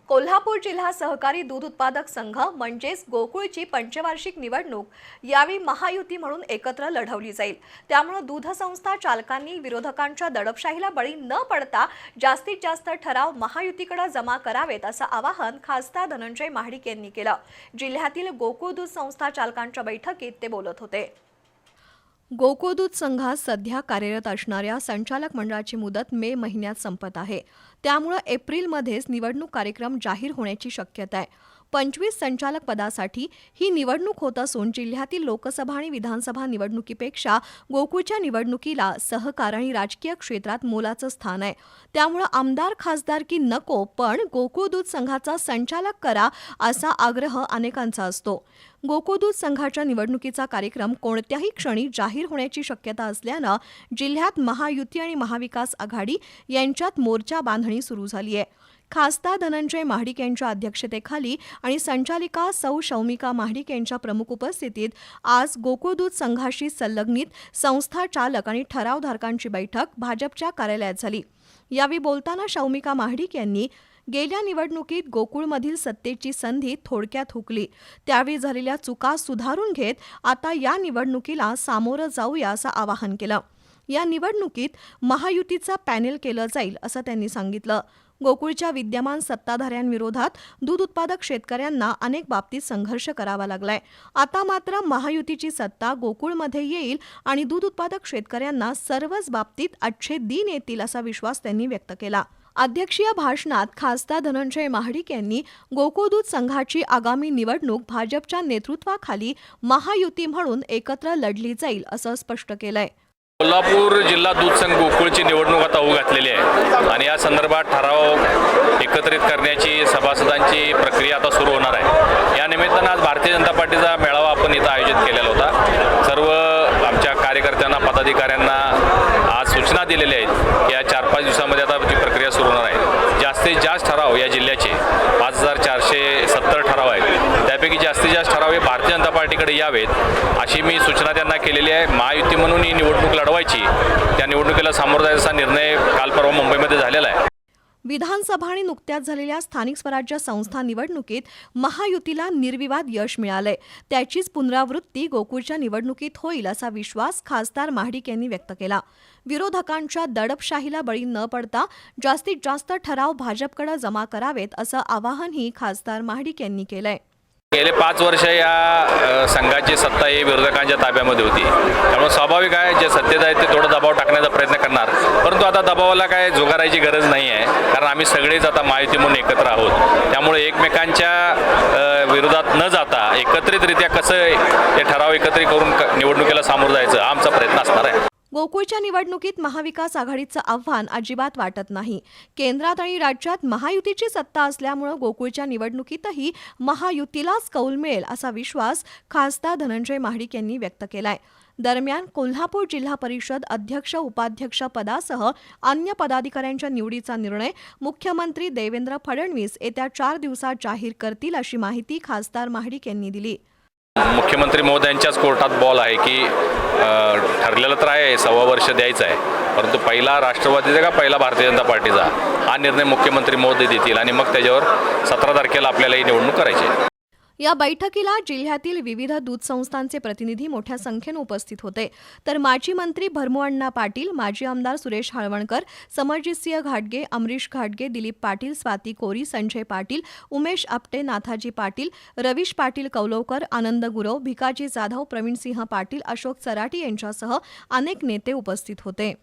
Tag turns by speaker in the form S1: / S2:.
S1: कोल्हापूर जिल्हा सहकारी दूध उत्पादक संघ म्हणजेच गोकुळची पंचवार्षिक निवडणूक यावेळी महायुती म्हणून एकत्र लढवली जाईल। त्यामुळे दूध संस्था चालकांनी विरोधकांच्या दडपशाहीला बळी न पडता जास्तीत जास्त ठराव महायुतीकडे जमा करावेत असं आवाहन खासदार धनंजय महाडिक यांनी केलं। जिल्ह्यातील गोकुळ दूध संस्था चालकांच्या बैठकीत ते बोलत होते। गोकुळ दूध संघात सध्या कार्यरत असणाऱ्या संचालक मंडळाची मुदत मे महिन्यात संपत आहे। त्यामुळे एप्रिलमध्येच निवडणूक कार्यक्रम जाहीर होण्याची शक्यता आहे। 25 संचालक पदासाठी ही निवडणूक होत असून जिल्ह्यातील लोकसभा आणि विधानसभा निवडणुकीपेक्षा गोकुळच्या निवडणुकीला सहकार आणि राजकीय क्षेत्रात मोलाचं स्थान आहे। त्यामुळे आमदार खासदारकी नको, पण गोकुळ दूध संघाचा संचालक करा असा आग्रह अनेकांचा असतो। गोकुळ दूध संघाच्या निवडणुकीचा कार्यक्रम कोणत्याही क्षणी जाहीर होण्याची शक्यता असल्यानं जिल्ह्यात महायुती आणि महाविकास आघाडी यांच्यात मोर्चा बांधणी सुरू झाली आहे। खासदार धनंजय महाडिक यांच्या अध्यक्षतेखाली आणि संचालिका सौ शौमिका महाडिक यांच्या प्रमुख उपस्थितीत आज गोकुळ दूध संघाशी संलग्नित संस्था चालक आणि ठरावधारकांची बैठक भाजपच्या कार्यालयात झाली। यावेळी बोलताना शौमिका महाडिक यांनी गेल्या निवडणुकीत गोकुळमधील सत्तेची संधी थोडक्यात हुकली, त्यावेळी झालेल्या चुका सुधारून घेत आता या निवडणुकीला सामोरं जाऊया असं आवाहन केलं। या निवडणुकीत महायुतीचा पॅनेल केलं जाईल असं त्यांनी सांगितलं। गोकुळच्या विद्यमान सत्ताधाऱ्यांविरोधात दूध उत्पादक शेतकऱ्यांना अनेक बाबतीत संघर्ष करावा लागलाय। आता मात्र महायुतीची सत्ता गोकुळमध्ये येईल आणि दूध उत्पादक शेतकऱ्यांना सर्वच बाबतीत अच्छे दिन येतील असा विश्वास त्यांनी व्यक्त केला। अध्यक्षीय भाषणात खासदार धनंजय महाडिक यांनी गोकुळ दूध संघाची आगामी निवडणूक भाजपच्या नेतृत्वाखाली महायुती म्हणून एकत्र लढली जाईल असं स्पष्ट केलंय।
S2: कोल्हापूर जिल्हा दूध संघ गोकुळची निवडणूक आता होऊ घातलेली आहे आणि या संदर्भात ठराव एकत्रित करण्याची सभासदांची प्रक्रिया आता सुरू होणार आहे। या निमित्तानं आज भारतीय जनता पार्टीचा मेळावा आपण इथं आयोजित केलेला होता। सर्व आमच्या कार्यकर्त्यांना पदाधिकाऱ्यांना आज सूचना दिलेल्या आहेत की या 4-5 दिवसामध्ये आता जी प्रक्रिया सुरू होणार आहे। जास्तीत जास्त ठराव या जिल्ह्याचे 5470 ठराव आहेत, त्यापैकी जास्तीत जास्त ठराव हे भारतीय जनता पार्टीकडे यावेत अशी मी सूचना त्यांना केलेली आहे। महायुती म्हणून ही निवडणूक लढवायची, त्या निवडणुकीला सामोरं जायचा निर्णय काल परवा मुंबईमध्ये झालेला आहे।
S1: विधानसभा आणि नुकत्याच झालेल्या स्थानिक स्वराज्य संस्था निवडणुकीत महायुतीला निर्विवाद यश मिळालंय, त्याचीच पुनरावृत्ती गोकुळच्या निवडणुकीत होईल असा विश्वास खासदार महाडिक यांनी व्यक्त केला। विरोधकांच्या दडपशाहीला बळी न पडता जास्तीत जास्त ठराव भाजपकडे जमा करावेत असं आवाहनही खासदार महाडिक यांनी केलंय।
S2: गेले 5 वर्ष या संघाची सत्ता ही विरोधकांच्या ताब्यामध्ये होती, त्यामुळे स्वाभाविक आहे जे सत्तेत आहेत ते थोडं दबाव टाकण्याचा प्रयत्न करणार, परंतु आता दबावाला काय झुगारायची गरज नाही आहे, कारण आम्ही सगळेच आता महायुती म्हणून एकत्र आहोत। त्यामुळे एकमेकांच्या विरोधात न जाता एकत्रितरित्या कसं ते ठराव एकत्रित करून निवडणुकीला सामोरं जायचं हा आमचा प्रयत्न असणार आहे।
S1: गोकुळच्या निवडणुकीत महाविकास आघाडीचं आव्हान अजिबात वाटत नाही। केंद्रात आणि राज्यात महायुतीची सत्ता असल्यामुळे गोकुळच्या निवडणुकीतही महायुतीलाच कौल मिळेल असा विश्वास खासदार धनंजय महाडिक यांनी व्यक्त केलाय। दरम्यान कोल्हापूर जिल्हा परिषद अध्यक्ष उपाध्यक्ष पदासह अन्य पदाधिकाऱ्यांच्या निवडीचा निर्णय मुख्यमंत्री देवेंद्र फडणवीस येत्या 4 दिवसात जाहीर करतील अशी माहिती खासदार महाडिक यांनी दिली।
S2: मुख्यमंत्री महोदयांच्याच कोर्टात बॉल आहे की ठरलेलं तर आहे 1.25 वर्ष द्यायचं आहे, परंतु पहिला राष्ट्रवादीचा का पहिला भारतीय जनता पार्टीचा हा निर्णय मुख्यमंत्री महोदय देतील आणि मग त्याच्यावर 17 तारखेला आपल्याला ही निवडणूक करायची आहे।
S1: या बैठकीला जिल्ह्यातील विविध दूध संस्थांचे प्रतिनिधी मोठ्या संख्येने उपस्थित होते, तर माजी मंत्री भरमूअण्णा पाटील, माजी आमदार सुरेश हाळवणकर, समरजितसिंह घाटगे, अमरीश घाटगे, दिलीप पाटील, स्वाती कोरी, संजय पाटील, उमेश आपटे, नाथाजी पाटील, रवीश पाटील कौलवकर, आनंद गुरव, भिकाजी जाधव, प्रवीणसिंह पाटील, अशोक चराटी यांच्यासह अनेक नेते उपस्थित होते।